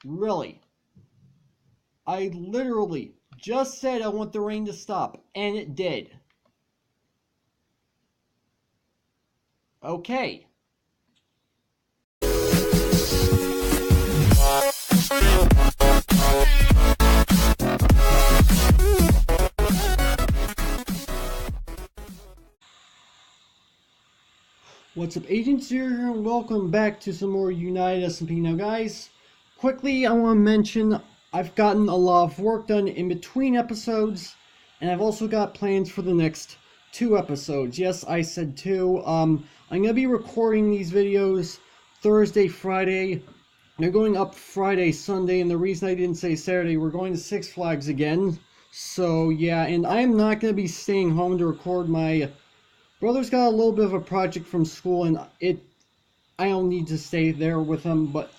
Really. I literally just said I want the rain to stop, and it did. Okay. What's up, Agents here, and welcome back to some more United SMP. Now guys, quickly I want to mention I've gotten a lot of work done in between episodes, and I've also got plans for the next 2 episodes. Yes, I said 2. I'm going to be recording these videos Thursday, Friday. They're going up Friday, Sunday, and the reason I didn't say Saturday, we're going to Six Flags again. So yeah, and I'm not going to be staying home to record. My brother's got a little bit of a project from school, and I don't need to stay there with him, but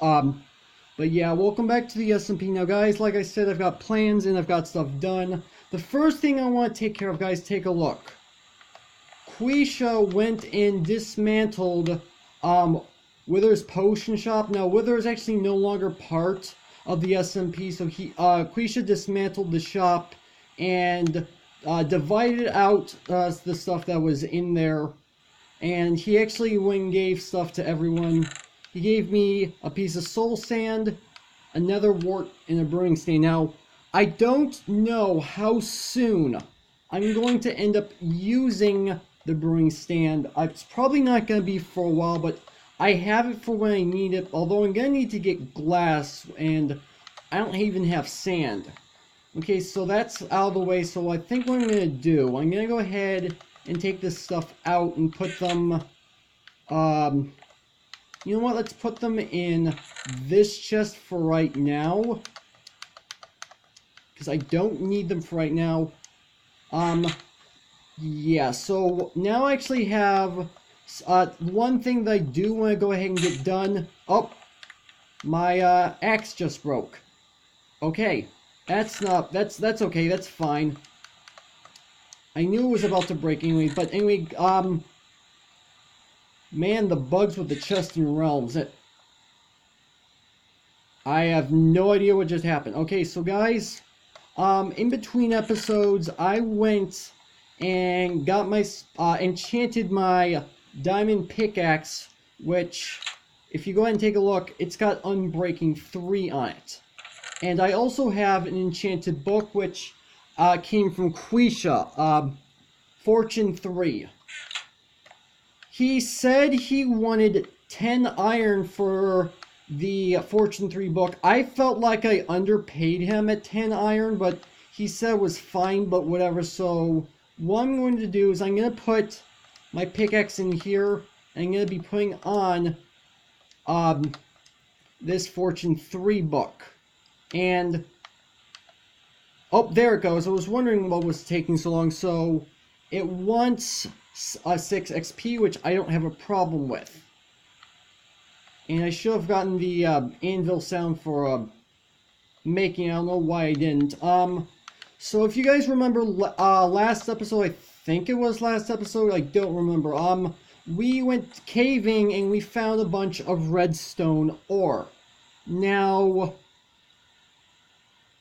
yeah, welcome back to the SMP. Now guys, like I said, I've got plans and I've got stuff done. The first thing I want to take care of, guys, take a look. Quisha went and dismantled Wither's potion shop. Now Wither is actually no longer part of the SMP, so Quisha dismantled the shop and divided out the stuff that was in there, and he actually went and gave stuff to everyone. He gave me a piece of soul sand, a nether wart, and a brewing stain. Now, I don't know how soon I'm going to end up using the brewing stand. It's probably not going to be for a while, but I have it for when I need it, although I'm going to need to get glass, and I don't even have sand. Okay, so that's out of the way. So I think what I'm going to do, I'm going to go ahead and take this stuff out and put them, you know what, let's put them in this chest for right now, because I don't need them for right now. Yeah, so now I actually have one thing that I do want to go ahead and get done. Oh, my axe just broke. Okay. That's okay, that's fine. I knew it was about to break anyway, but anyway, man, the bugs with the chest and realms, I have no idea what just happened. Okay, so guys, in between episodes, I went and got my, enchanted my diamond pickaxe, which, if you go ahead and take a look, it's got Unbreaking 3 on it. And I also have an enchanted book, which came from Quisha, Fortune 3. He said he wanted 10 iron for the Fortune 3 book. I felt like I underpaid him at 10 iron, but he said it was fine, but whatever. So what I'm going to do is I'm going to put my pickaxe in here, and I'm going to be putting on this Fortune 3 book. And, oh, there it goes. I was wondering what was taking so long. So, it wants a 6 XP, which I don't have a problem with. And I should have gotten the anvil sound for making. I don't know why I didn't. So if you guys remember last episode, I think it was last episode, I don't remember. We went caving and we found a bunch of redstone ore. Now,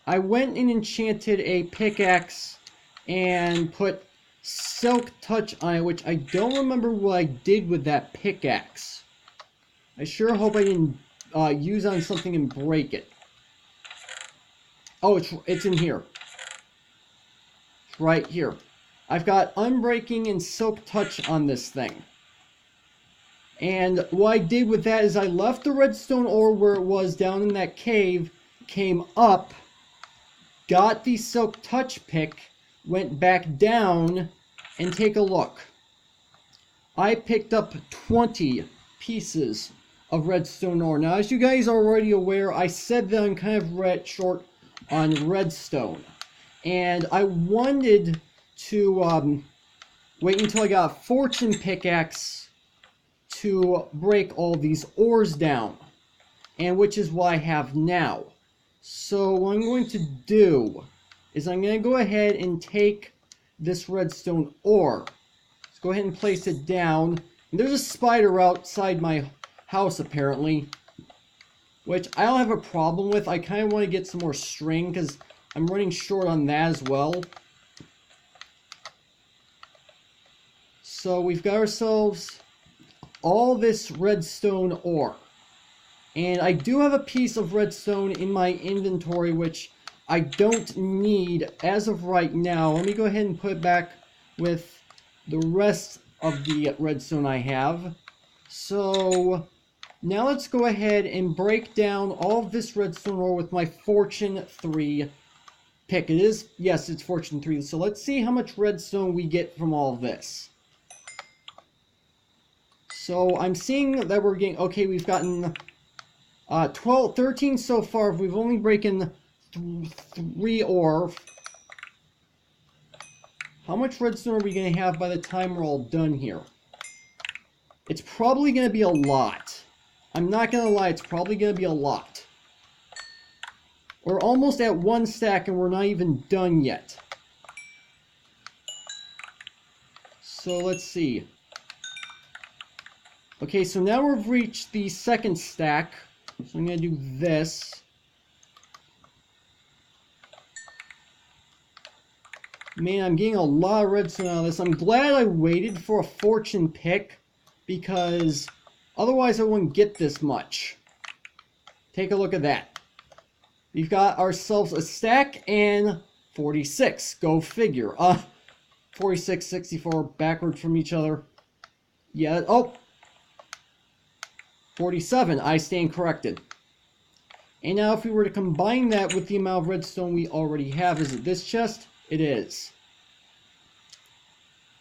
I went and enchanted a pickaxe and put Silk Touch on it, which I don't remember what I did with that pickaxe. I sure hope I didn't use on something and break it. Oh, it's in here. It's right here. I've got Unbreaking and Silk Touch on this thing. And what I did with that is I left the redstone ore where it was down in that cave, came up, got the Silk Touch pick, went back down, and take a look. I picked up 20 pieces of redstone ore. Now, as you guys are already aware, I said that I'm kind of short on redstone. And I wanted to wait until I got a fortune pickaxe to break all these ores down. And which is what I have now. So what I'm going to do is I'm going to go ahead and take this redstone ore. Let's go ahead and place it down. And there's a spider outside my house apparently. which I don't have a problem with. I kind of want to get some more string because I'm running short on that as well. So we've got ourselves all this redstone ore. And I do have a piece of redstone in my inventory, which I don't need as of right now. Let me go ahead and put it back with the rest of the redstone I have. So now let's go ahead and break down all of this redstone ore with my Fortune 3 pick. It is, yes, it's Fortune 3. So let's see how much redstone we get from all of this. So I'm seeing that we're getting, okay, we've gotten 13 so far. We've only broken 3 ore. How much redstone are we going to have by the time we're all done here? It's probably going to be a lot. I'm not going to lie, it's probably going to be a lot. We're almost at 1 stack and we're not even done yet. So let's see. Okay, so now we've reached the 2nd stack. So I'm going to do this. Man, I'm getting a lot of redstone out of this. I'm glad I waited for a fortune pick, because otherwise I wouldn't get this much. Take a look at that. We've got ourselves a stack and 46. Go figure. 46, 64, backwards from each other. Yeah, oh! 47, I stand corrected. And now if we were to combine that with the amount of redstone we already have, is it this chest? It is.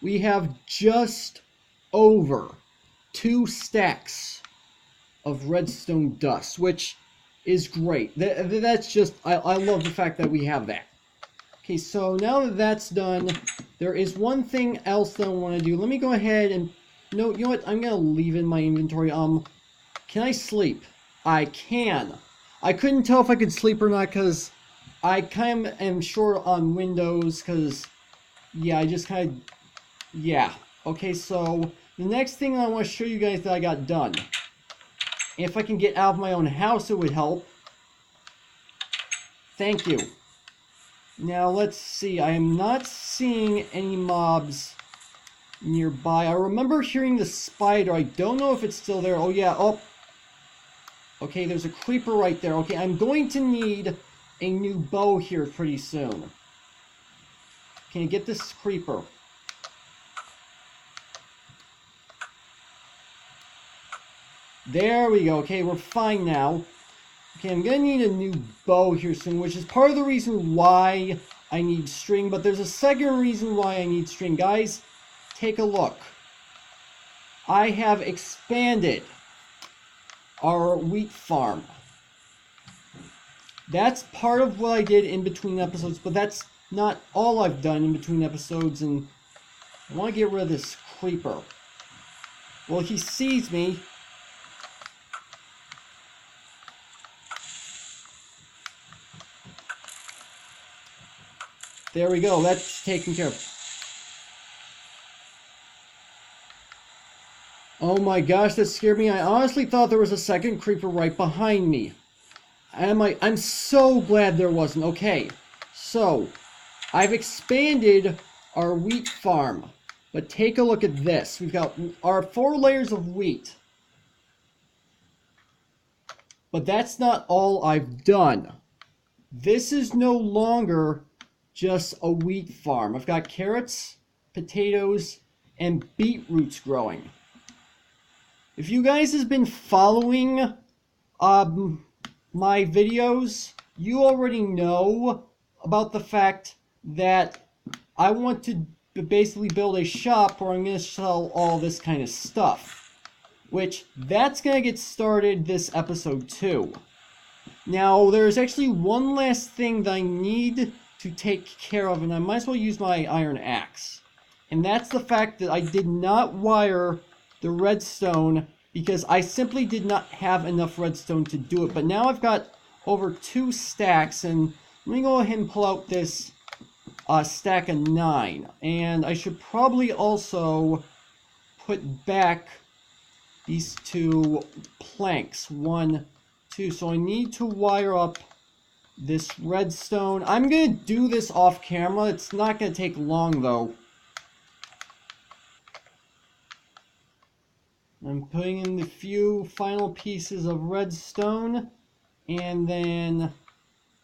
We have just over 2 stacks of redstone dust, which is great. That's just, I love the fact that we have that. Okay, so now that that's done, there is one thing else that I want to do. Let me go ahead and, no, you know what, I'm going to leave in my inventory. Can I sleep? I can. I couldn't tell if I could sleep or not because I kind of am short on windows because, yeah, I just kind of, yeah. Okay, so the next thing I want to show you guys that I got done. If I can get out of my own house, it would help. Thank you. Now, let's see. I am not seeing any mobs nearby. I remember hearing the spider. I don't know if it's still there. Oh, yeah. Oh. Okay, there's a creeper right there. Okay, I'm going to need a new bow here pretty soon. Can you get this creeper? There we go. Okay, we're fine now. Okay, I'm going to need a new bow here soon, which is part of the reason why I need string. But there's a second reason why I need string. Guys, take a look. I have expanded our wheat farm. That's part of what I did in between episodes, but that's not all I've done in between episodes, and I want to get rid of this creeper. Well, he sees me. There we go, that's taken care of. Oh my gosh, that scared me. I honestly thought there was a second creeper right behind me. I'm so glad there wasn't. Okay, so I've expanded our wheat farm. But take a look at this. We've got our 4 layers of wheat. But that's not all I've done. This is no longer just a wheat farm. I've got carrots, potatoes, and beetroots growing. If you guys have been following my videos, you already know about the fact that I want to basically build a shop where I'm going to sell all this kind of stuff. Which, that's going to get started this episode too. Now, there's actually one last thing that I need to take care of, and I might as well use my iron axe. And that's the fact that I did not wire the redstone because I simply did not have enough redstone to do it. But now I've got over 2 stacks, and let me go ahead and pull out this stack of 9. And I should probably also put back these 2 planks. 1, 2. So I need to wire up this redstone. I'm going to do this off camera. It's not going to take long, though. I'm putting in the few final pieces of redstone, and then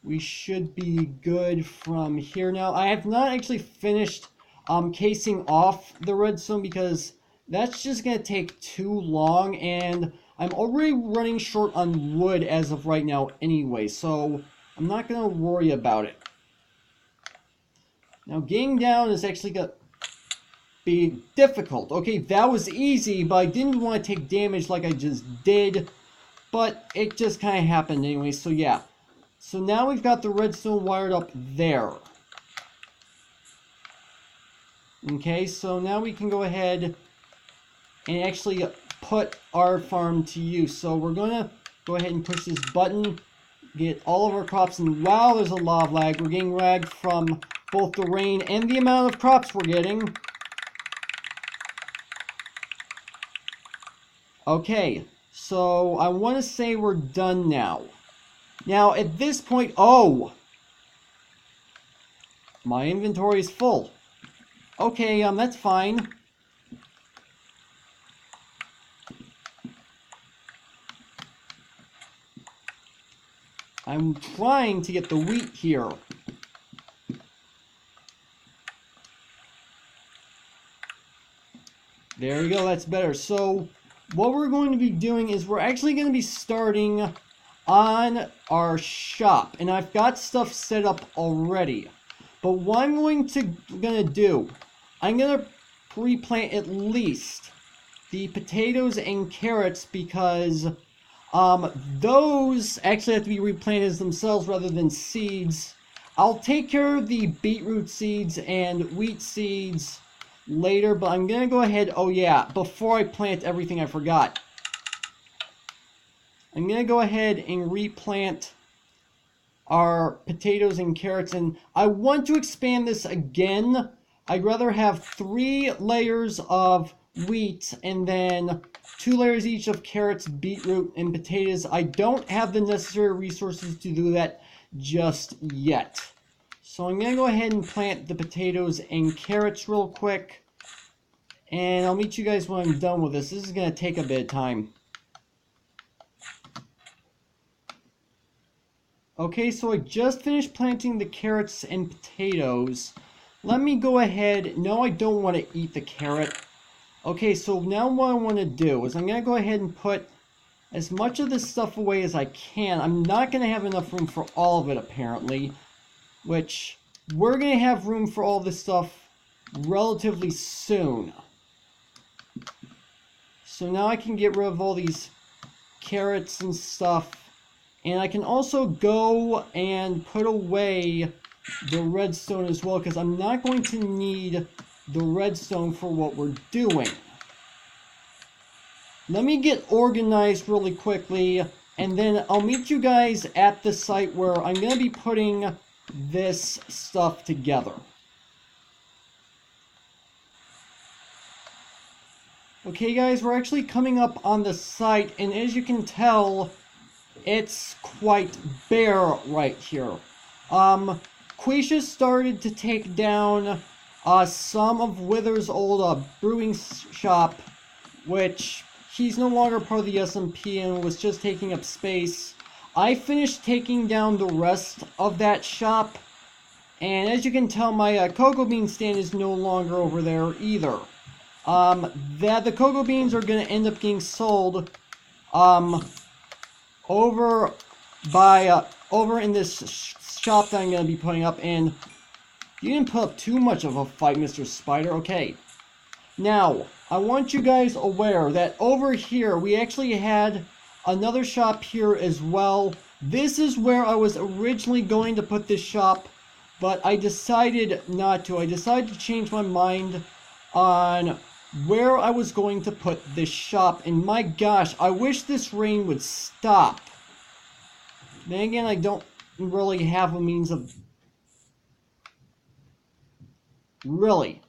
we should be good from here. Now, I have not actually finished casing off the redstone because that's just going to take too long, and I'm already running short on wood as of right now anyway, so I'm not going to worry about it. Now, getting down is actually going to be difficult. Okay, that was easy, but I didn't want to take damage like I just did, but it just kind of happened anyway, so yeah. So now we've got the redstone wired up there. Okay, so now we can go ahead and actually put our farm to use. So we're going to go ahead and push this button, get all of our crops, and wow, there's a lot of lag. We're getting lag from both the rain and the amount of crops we're getting. Okay, so I want to say we're done now. Now, at this point, oh! My inventory is full. Okay, that's fine. I'm trying to get the wheat here. There we go, that's better. So, what we're going to be doing is we're actually going to be starting on our shop. And I've got stuff set up already. But what I'm gonna do, I'm going to pre-plant at least the potatoes and carrots because those actually have to be replanted themselves rather than seeds. I'll take care of the beetroot seeds and wheat seeds later, but I'm going to go ahead, oh yeah, before I plant everything I forgot. I'm going to go ahead and replant our potatoes and carrots, and I want to expand this again. I'd rather have 3 layers of wheat and then 2 layers each of carrots, beetroot, and potatoes. I don't have the necessary resources to do that just yet. So I'm going to go ahead and plant the potatoes and carrots real quick. And I'll meet you guys when I'm done with this. This is going to take a bit of time. Okay, so I just finished planting the carrots and potatoes. Let me go ahead. No, I don't want to eat the carrot. Okay, so now what I want to do is I'm going to go ahead and put as much of this stuff away as I can. I'm not going to have enough room for all of it, apparently. Which, we're going to have room for all this stuff relatively soon. So now I can get rid of all these carrots and stuff. And I can also go and put away the redstone as well, because I'm not going to need the redstone for what we're doing. Let me get organized really quickly, and then I'll meet you guys at the site where I'm going to be putting this stuff together. Okay guys, we're actually coming up on the site, and as you can tell, it's quite bare right here. Quisha started to take down some of Wither's old brewing shop, which he's no longer part of the SMP and was just taking up space. I finished taking down the rest of that shop, and as you can tell, my cocoa bean stand is no longer over there either. The cocoa beans are going to end up getting sold over in this shop that I'm going to be putting up, and you didn't put up too much of a fight, Mr. Spider. Okay. Now, I want you guys aware that over here, we actually had another shop here as well. This is where I was originally going to put this shop, but I decided not to. I decided to change my mind on where I was going to put this shop, and my gosh, I wish this rain would stop. Then again, I don't really have a means of... Really.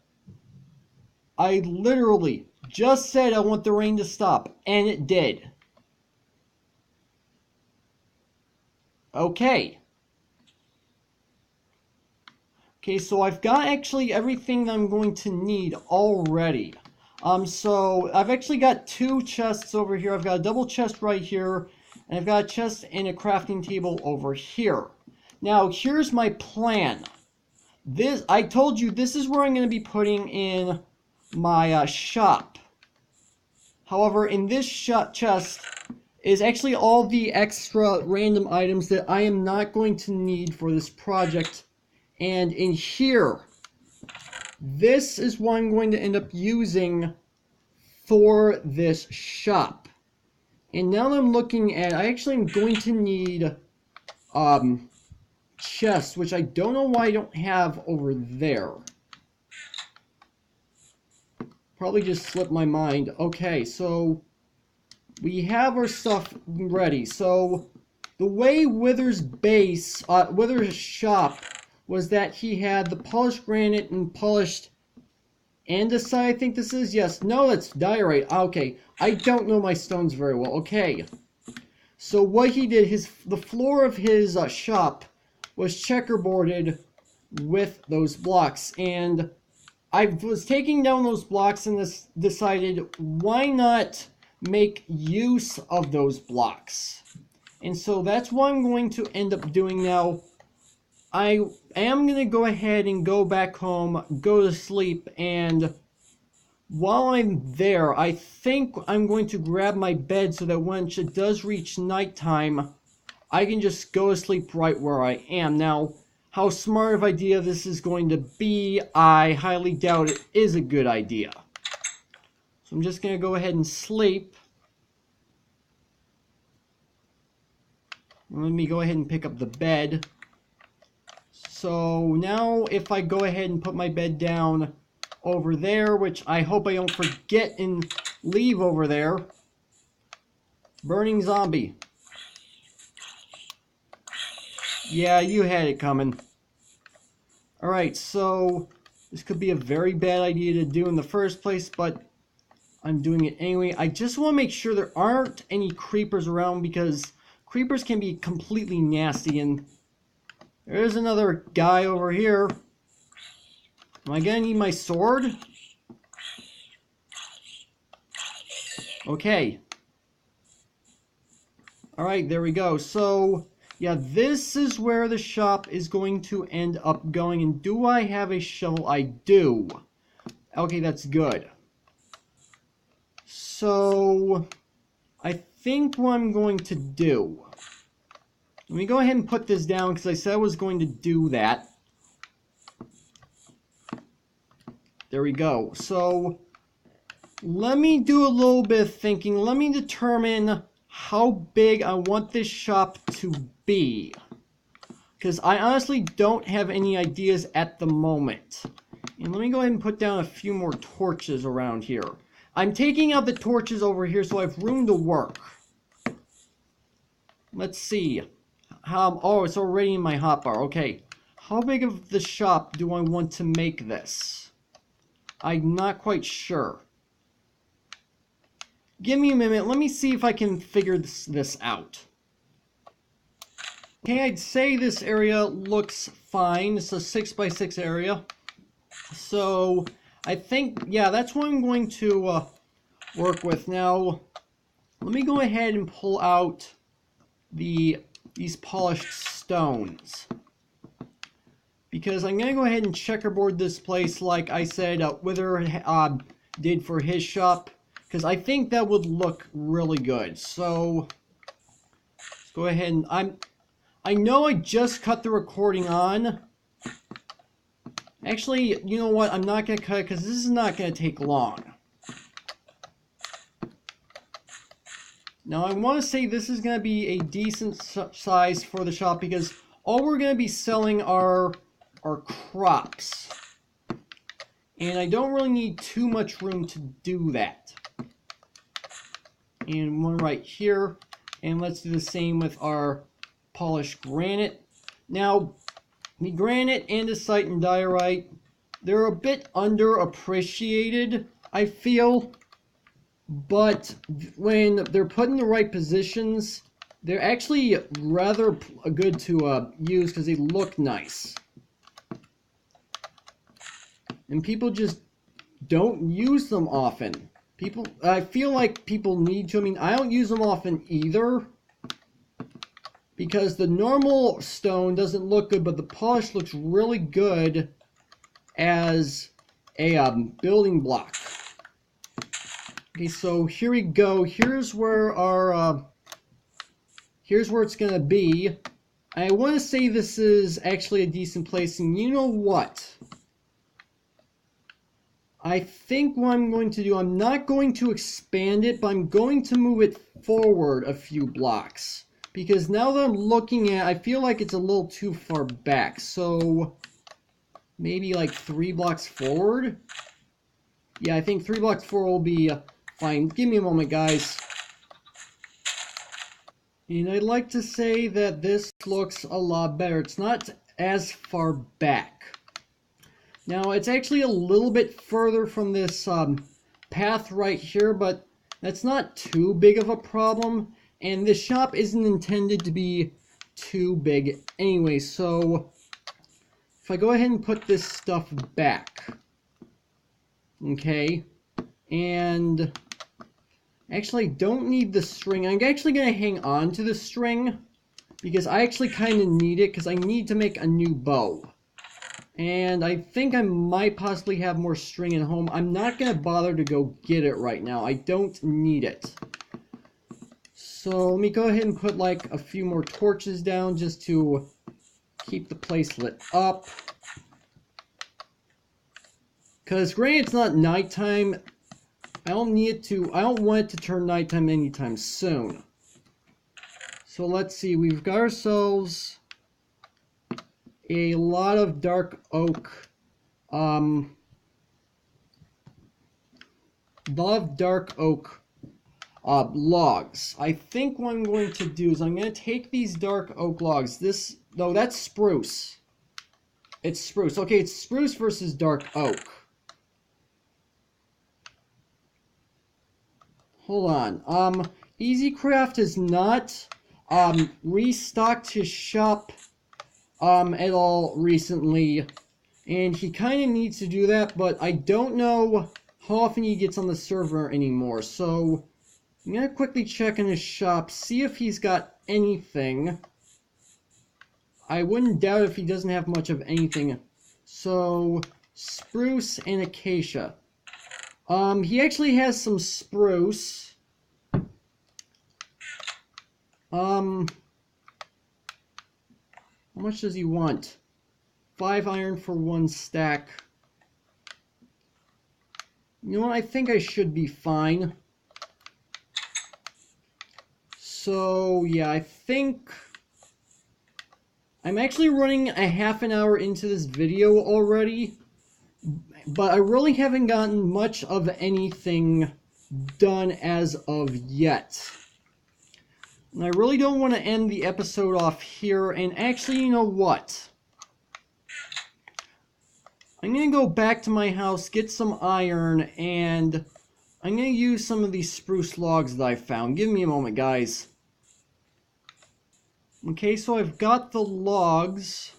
I literally just said I want the rain to stop, and it did. Okay. Okay, so I've got actually everything that I'm going to need already. So I've actually got 2 chests over here. I've got a double chest right here, and I've got a chest and a crafting table over here. Now, here's my plan. I told you this is where I'm going to be putting in my shop. However, in this chest is actually all the extra random items that I am not going to need for this project. And in here, this is what I'm going to end up using for this shop. And now that I'm looking at, I actually am going to need chests, which I don't know why I don't have over there. Probably just slipped my mind. Okay, so we have our stuff ready. So the way Wither's shop was that he had the polished granite and polished andesite, I think this is. Yes, no, that's diorite. Okay, I don't know my stones very well. Okay, so what he did, the floor of his shop was checkerboarded with those blocks, and I was taking down those blocks and decided, why not make use of those blocks? And so that's what I'm going to end up doing now. I am going to go ahead and go back home, go to sleep, and while I'm there, I think I'm going to grab my bed so that when it does reach nighttime, I can just go to sleep right where I am. Now, how smart of an idea this is going to be, I highly doubt it is a good idea. So I'm just going to go ahead and sleep. Let me go ahead and pick up the bed. So now if I go ahead and put my bed down over there, which I hope I don't forget and leave over there. Burning zombie. Yeah, you had it coming. Alright, so this could be a very bad idea to do in the first place, but I'm doing it anyway. I just want to make sure there aren't any creepers around, because creepers can be completely nasty, and there's another guy over here. Am I gonna need my sword? Okay. Alright, there we go. So, yeah, this is where the shop is going to end up going. And do I have a shovel? I do. Okay, that's good. So, I think what I'm going to do... Let me go ahead and put this down, because I said I was going to do that. There we go. So, let me do a little bit of thinking. Let me determine how big I want this shop to be. Because I honestly don't have any ideas at the moment. And let me go ahead and put down a few more torches around here. I'm taking out the torches over here so I have room to work. Let's see. Oh, it's already in my hotbar. Okay. How big of the shop do I want to make this? I'm not quite sure. Give me a minute. Let me see if I can figure this out. Okay, I'd say this area looks fine. It's a 6x6 area. So, I think, yeah, that's what I'm going to work with. Now, let me go ahead and pull out these polished stones. Because I'm going to go ahead and checkerboard this place like I said Wither did for his shop. Because I think that would look really good. So, let's go ahead and... I know I just cut the recording on. Actually, you know what? I'm not going to cut it because this is not going to take long. Now, I want to say this is going to be a decent size for the shop because all we're going to be selling are crops. And I don't really need too much room to do that. And one right here. And let's do the same with our polished granite. Now, the granite, andesite, and diorite, they're a bit underappreciated, I feel. But when they're put in the right positions, they're actually rather good to use because they look nice. And people just don't use them often. I feel like people need to. I mean, I don't use them often either, because the normal stone doesn't look good, but the polish looks really good as a building block. Okay, so here we go. Here's where our here's where it's gonna be. I want to say this is actually a decent place, and you know what? I think what I'm going to do, I'm not going to expand it, but I'm going to move it forward a few blocks. Because now that I'm looking at it, I feel like it's a little too far back. So, maybe like 3 blocks forward? Yeah, I think 3 blocks forward will be fine. Give me a moment, guys. And I'd like to say that this looks a lot better. It's not as far back. Now, it's actually a little bit further from this path right here, but that's not too big of a problem. And this shop isn't intended to be too big anyway, so if I go ahead and put this stuff back, okay, and actually don't need the string. I'm actually going to hang on to the string because I actually kind of need it because I need to make a new bow. And I think I might possibly have more string at home. I'm not going to bother to go get it right now. I don't need it. So let me go ahead and put like a few more torches down just to keep the place lit up. Because granted it's not nighttime, I don't want it to turn nighttime anytime soon. So let's see, we've got ourselves a lot of dark oak, logs. I think what I'm going to do is I'm going to take these dark oak logs. No, that's spruce. It's spruce. Okay, it's spruce versus dark oak. Hold on. EasyCraft has not restocked his shop at all recently, and he kind of needs to do that, but I don't know how often he gets on the server anymore, so I'm gonna quickly check in his shop, see if he's got anything. I wouldn't doubt if he doesn't have much of anything. So, spruce and acacia. He actually has some spruce. How much does he want? 5 iron for 1 stack. You know what? I think I should be fine. So, yeah, I think I'm actually running a half an hour into this video already, but I really haven't gotten much of anything done as of yet. And I really don't want to end the episode off here, and actually, you know what? I'm going to go back to my house, get some iron, and I'm going to use some of these spruce logs that I found. Give me a moment, guys. Okay, so I've got the logs.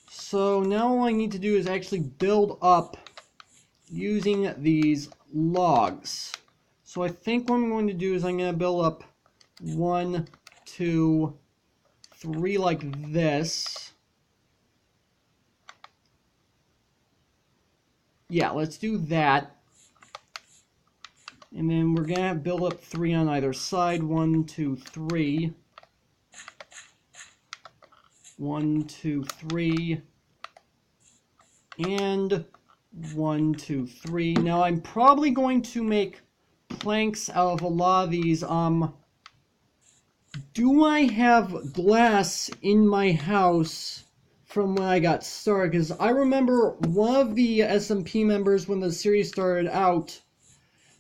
So now all I need to do is actually build up using these logs. So I think what I'm going to do is I'm going to build up 1, 2, 3 like this. Yeah, let's do that. And then we're going to build up 3 on either side. 1, 2, 3. 1, 2, 3. And 1, 2, 3. Now I'm probably going to make planks out of a lot of these. Do I have glass in my house from when I got started? Because I remember one of the SMP members when the series started out,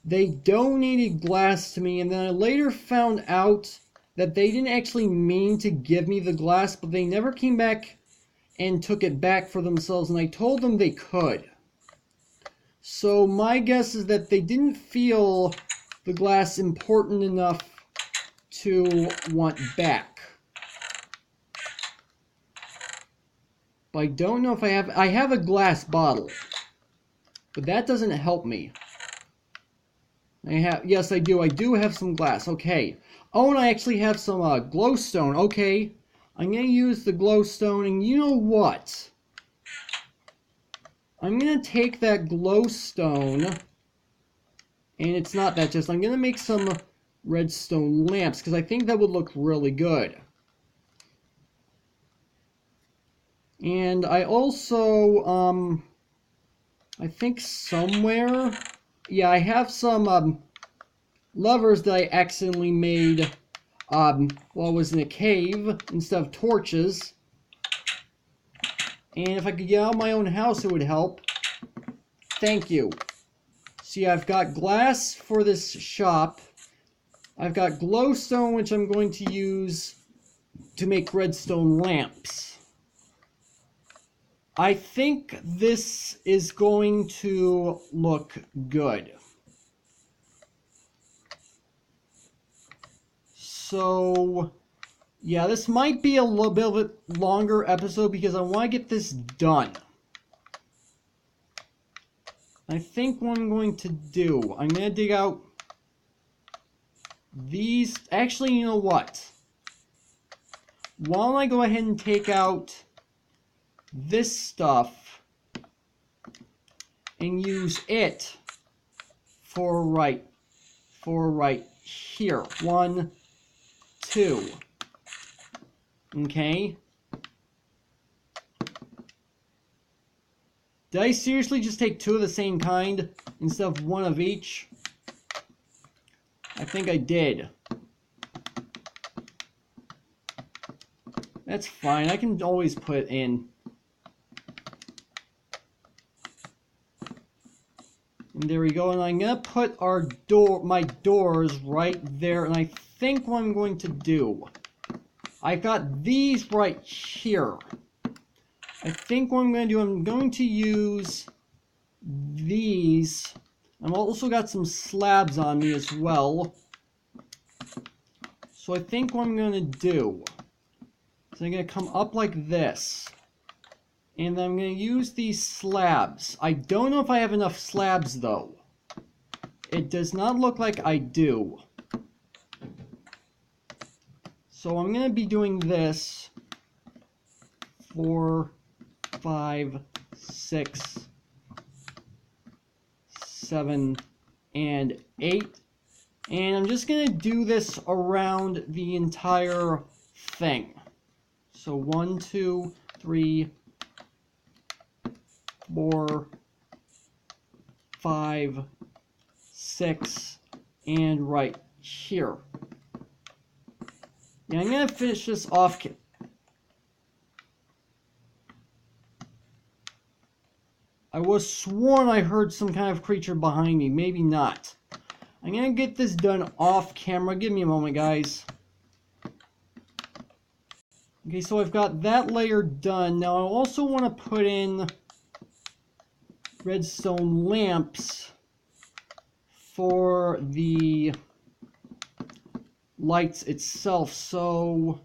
they donated glass to me, and then I later found out that they didn't actually mean to give me the glass, but they never came back and took it back for themselves, and I told them they could. So my guess is that they didn't feel the glass important enough to want back. But I don't know if I have a glass bottle. But that doesn't help me. Yes, I do. I do have some glass. Okay. Oh, and I actually have some glowstone. Okay. I'm going to use the glowstone, and you know what? I'm going to take that glowstone, and it's not that just. I'm going to make some redstone lamps, because I think that would look really good. And I also, I think somewhere, yeah, I have some levers that I accidentally made while I was in a cave instead of torches. And if I could get out of my own house, it would help. Thank you. See, I've got glass for this shop. I've got glowstone, which I'm going to use to make redstone lamps. I think this is going to look good. So, yeah, this might be a little bit of a longer episode because I want to get this done. I think what I'm going to do, I'm going to dig out these. Actually, you know what? Why don't I go ahead and take out this stuff and use it for right here. 1, 2. Okay. Did I seriously just take 2 of the same kind instead of 1 of each? I think I did. That's fine. I can always put in. And there we go. And I'm going to put my doors right there. And I think what I'm going to do, I've got these right here. I think what I'm going to do, I'm going to use these. I've also got some slabs on me as well. So I think what I'm going to do is I'm going to come up like this. And then I'm going to use these slabs. I don't know if I have enough slabs though. It does not look like I do. So I'm going to be doing this 4, 5, 6, 7, and 8. And I'm just going to do this around the entire thing. So 1, 2, 3, 4, 5, 6, and right here. And I'm going to finish this off. I was sworn I heard some kind of creature behind me. Maybe not. I'm going to get this done off camera. Give me a moment, guys. Okay, so I've got that layer done. Now I also want to put in redstone lamps for the lights itself. So,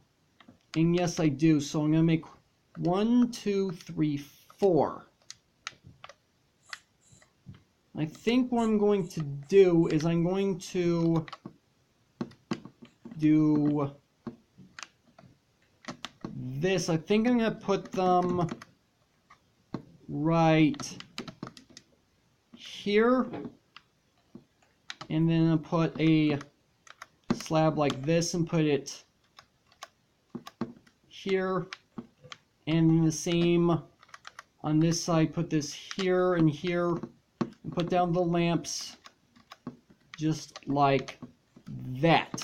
and yes I do. So I'm going to make 1, 2, 3, 4. I think what I'm going to do is I'm going to do this. I think I'm going to put them right here. And then I'll put a slab like this and put it here. And the same on this side, put this here and here. And put down the lamps just like that.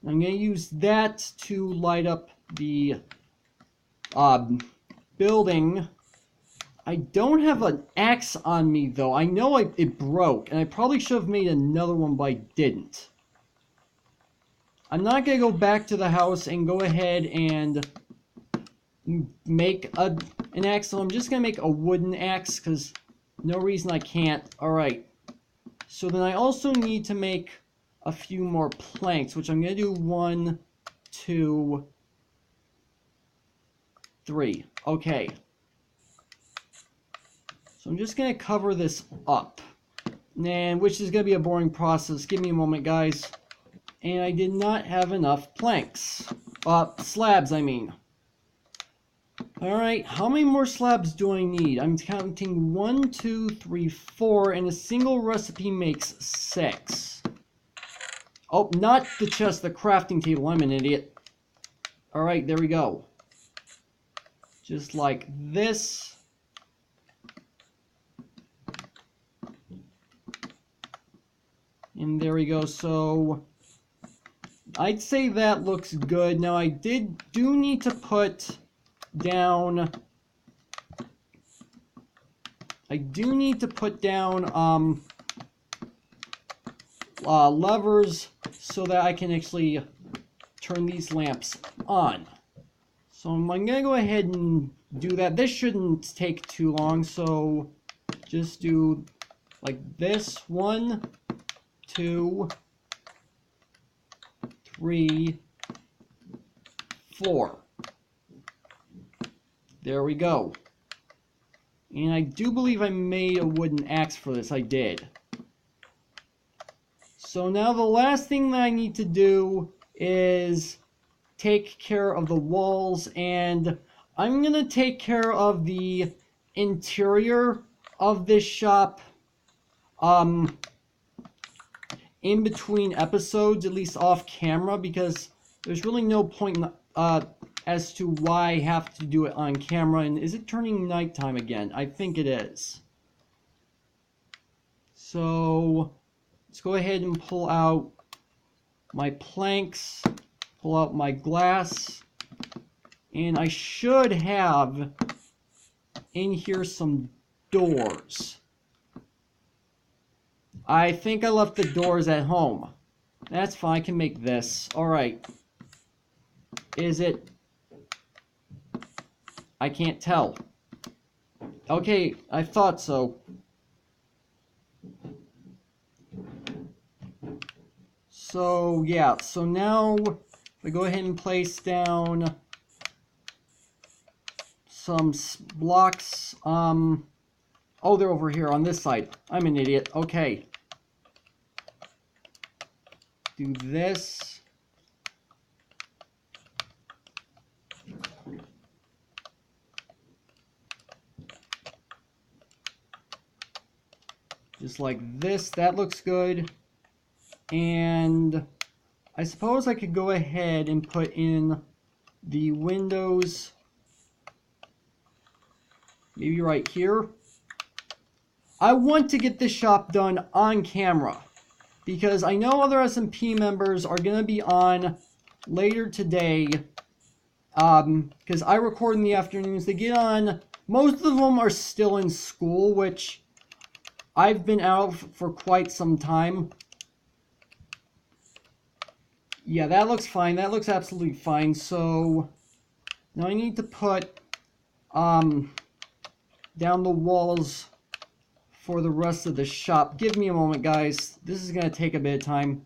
I'm going to use that to light up the building. I don't have an axe on me though. I know it broke, and I probably should have made another one, but I didn't. I'm not going to go back to the house and go ahead and make an axe, so I'm just going to make a wooden axe, because no reason I can't. Alright. So then I also need to make a few more planks, which I'm going to do 1, 2, 3. Okay. So I'm just going to cover this up. And which is going to be a boring process. Give me a moment, guys. And I did not have enough planks. Slabs, I mean. Alright, how many more slabs do I need? I'm counting 1, 2, 3, 4, and a single recipe makes 6. Oh, not the chest, the crafting table. I'm an idiot. Alright, there we go. Just like this. And there we go. So I'd say that looks good. Now I do need to put down levers so that I can actually turn these lamps on. So I'm gonna go ahead and do that. This shouldn't take too long, so just do like this. 1, 2, 3, 4. There we go. And I do believe I made a wooden axe for this. I did. So now the last thing that I need to do is take care of the walls, and I'm going to take care of the interior of this shop in between episodes, at least off camera, because there's really no point as to why I have to do it on camera. And is it turning nighttime again? I think it is. So let's go ahead and pull out my planks, pull out my glass, and I should have in here some doors. I think I left the doors at home. That's fine, I can make this. Alright. Is it? I can't tell. Okay, I thought so. So, yeah, so now if I go ahead and place down some blocks, oh, they're over here on this side. I'm an idiot. Okay. Do this. Just like this. That looks good. And I suppose I could go ahead and put in the windows maybe right here. I want to get this shop done on camera because I know other SMP members are going to be on later today because I record in the afternoons. They get on, most of them are still in school, which I've been out for quite some time. Yeah, that looks fine. That looks absolutely fine. So now I need to put down the walls for the rest of the shop. Give me a moment, guys. This is going to take a bit of time.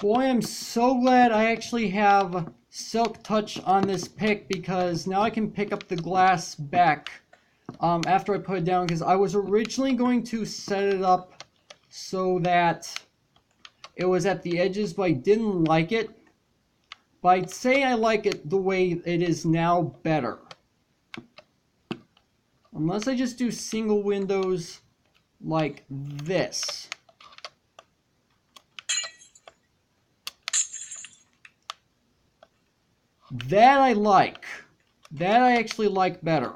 Boy, I'm so glad I actually have Silk Touch on this pick, because now I can pick up the glass back after I put it down, because I was originally going to set it up so that it was at the edges, but I didn't like it. But I'd say I like it the way it is now better. Unless I just do single windows like this. That I like. That I actually like better.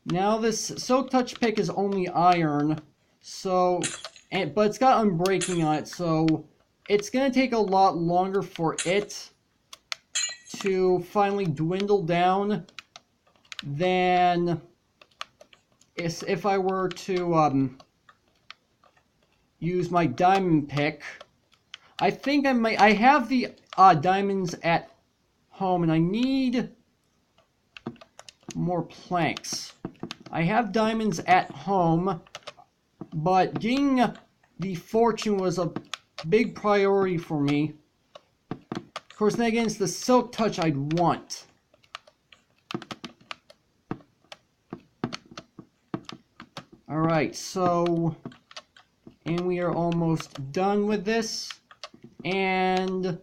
Now this Silk Touch pick is only iron, so, but it's got unbreaking on it, so it's going to take a lot longer for it to finally dwindle down than if I were to use my diamond pick. I think I have the diamonds at home, and I need more planks. I have diamonds at home, but getting the fortune was a big priority for me. Of course, then again, it's the silk touch I'd want. Alright, so... and we are almost done with this. And...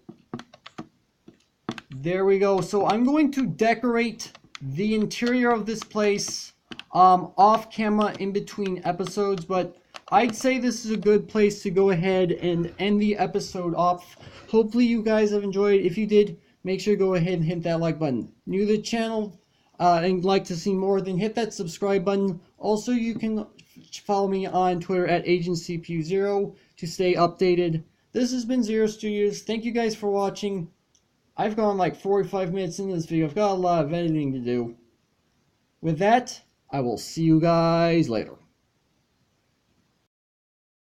there we go. So I'm going to decorate the interior of this place off camera in between episodes, but I'd say this is a good place to go ahead and end the episode off. Hopefully you guys have enjoyed. If you did, make sure to go ahead and hit that like button. New to the channel and like to see more, then hit that subscribe button. Also, you can follow me on Twitter at AgentCPU0 to stay updated. This has been Zero Studios. Thank you guys for watching. I've gone like 45 minutes into this video. I've got a lot of editing to do. With that, I will see you guys later.